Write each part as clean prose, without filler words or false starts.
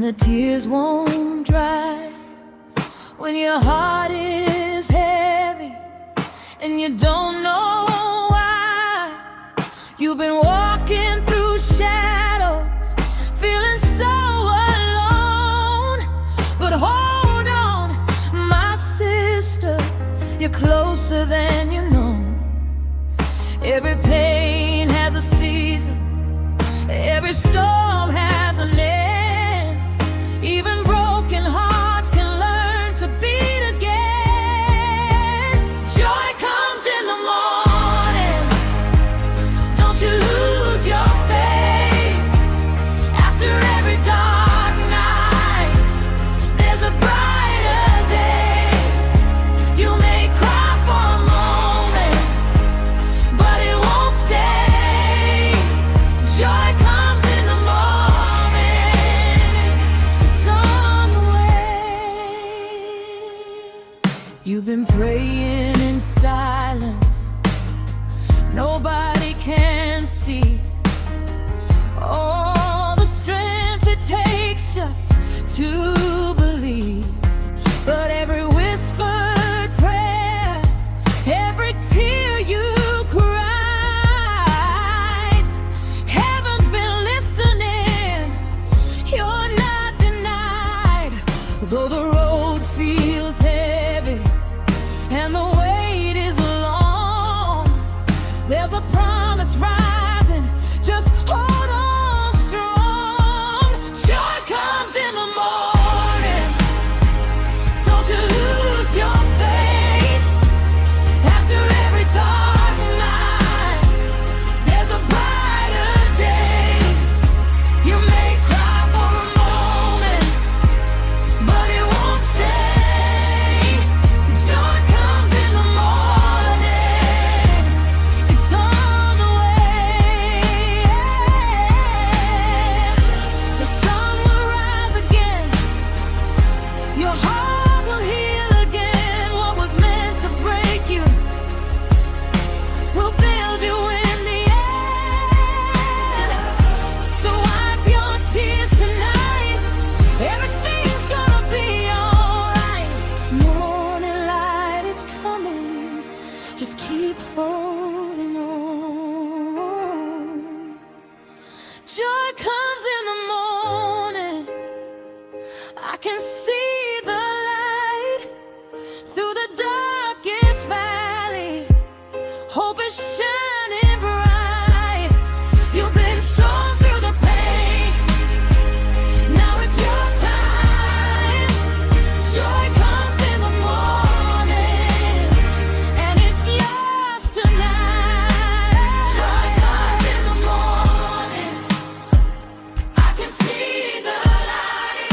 and the tears won't dry. When your heart is heavy and you don't know why, you've been walking through shadows, feeling so alone. But hold on, my sister, you're closer than you know. Every pain has a season, every storm has an end. Even broken hearts can learn to beat again. Joy comes in the morning, don't you lose your faith. After every dark night, there's a brighter day. You may cry for a moment, but it won't stay. Joy comes in the morning, it's on the way. You've been praying in silence, nobody can see all the strength it takes just to believe. But every whispered prayer, every tear you cried, heaven's been listening, you're not denied. Though the road feels heavy and the wait is long, there's a promise rising, just hold on strong. Joy comes in the morning, don't you lose your faith. After every dark night, there's a brighter day. You may cry for a moment, but it won't stay. Joy comes in the morning, it's on the way. The sun will rise again, your heart will heal again. What was meant to break you will build you in the end. So wipe your tears tonight, everything's gonna be alright. Morning light is coming, just keep holding on. Joy comes in the morning, I can see the light through the darkest valley. Hope is shining bright. You've been strong through the pain, now it's your time. Joy comes in the morning, and it's yours tonight. Joy comes in the morning, I can see the light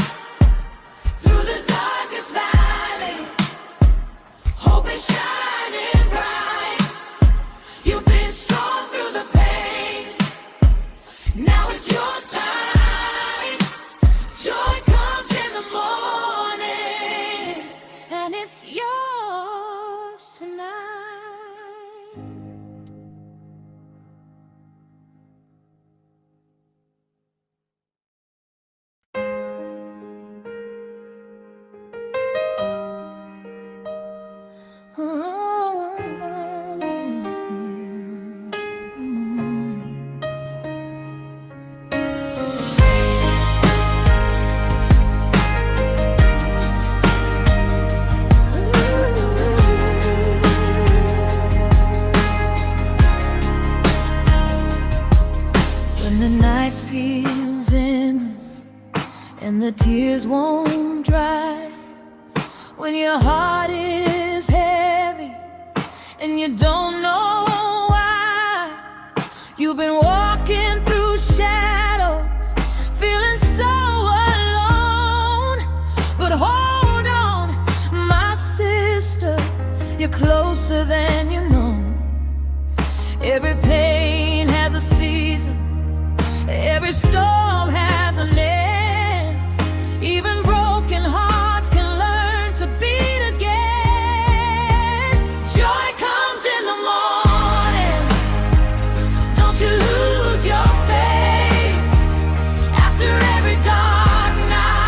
through the darkest valley. Hope is shining bright. You've been strong through the pain, now it's your time. Joy comes in the morning, and it's yours tonight. When the night feels endless and the tears won't dry, when your heart is heavy and you don't know why, you've been walking through shadows, feeling so alone. But hold on, my sister, you're closer than you know. Every pain has a season, every storm has an end. Even broken hearts can learn to beat again. Joy comes in the morning, don't you lose your faith. After every dark night,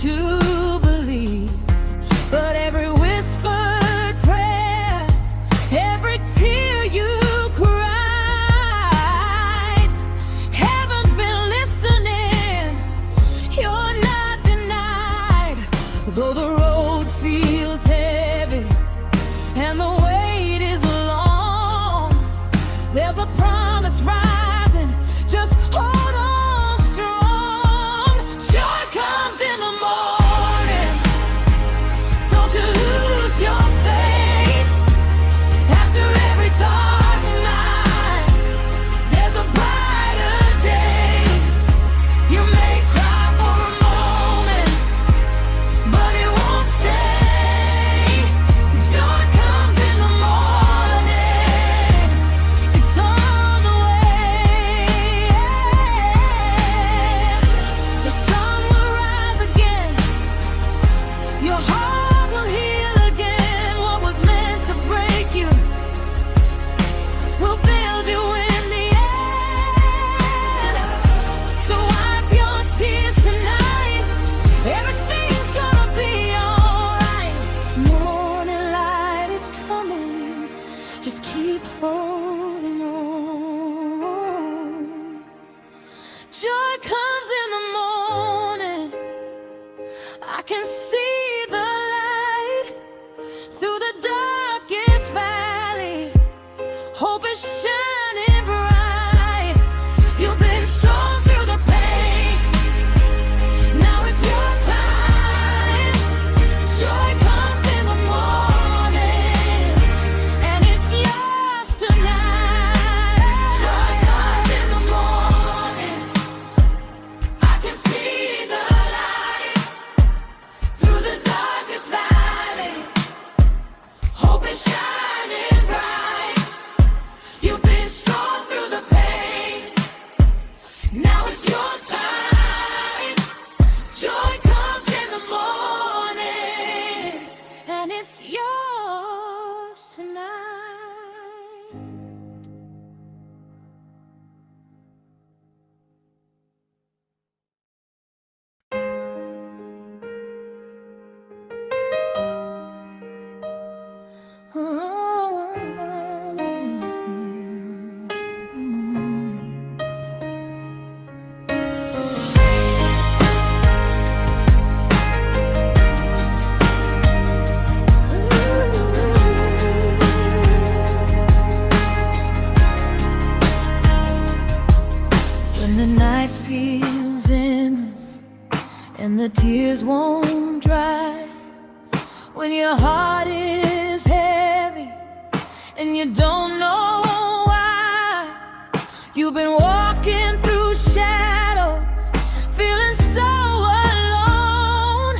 to believe. But every whispered prayer, every tear you cried, heaven's been listening. You're not denied. Though the road feels heavy and the wait is long, there's a promise rising. Just hold on strong. Joy comes in the morning. Don't you lose your faith. After every dark night, there's a brighter day. You may cry for a moment, but it won't stay. Joy comes in the morning. It's on the way. The sun will rise again. Your heart will heal again. What was meant to break you will build you in the end. So wipe your tears tonight. Everything's gonna be alright. Morning light is coming. Just keep holding on. Joy comes in the morning. I can see the light through the darkest valley. Hope is shining bright. You've been strong through the pain. Now it's your time. Joy comes in the morning, and it's yours tonight. Joy comes in the morning. I can see the light through the darkest valley. Hope is shining bright. You've been strong through the pain. Now it's your time. Joy comes in the morning, and it's yours tonight. When the night feels endless and the tears won't dry, when your heart is heavy and you don't know why, you've been walking through shadows, feeling so alone.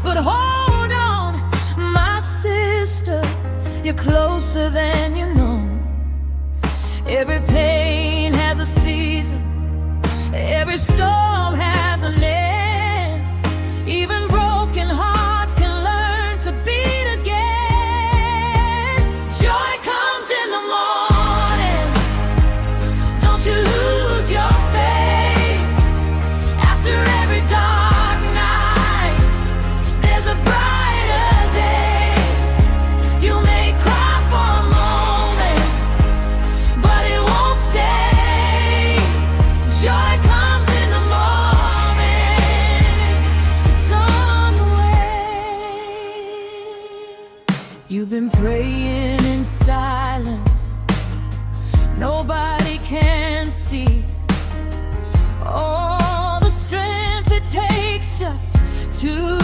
But hold on, my sister, you're closer than you know. Every pain has a season, every storm has an end. Even broken hearts can learn to beat again. Joy comes in the morning. Don't you lose your faith. After every dark night, there's a brighter day. You may cry for a moment, but it won't stay. Joy comes in the morning. It's on the way. You've been praying in silence. Nobody can see all the strength it takes just to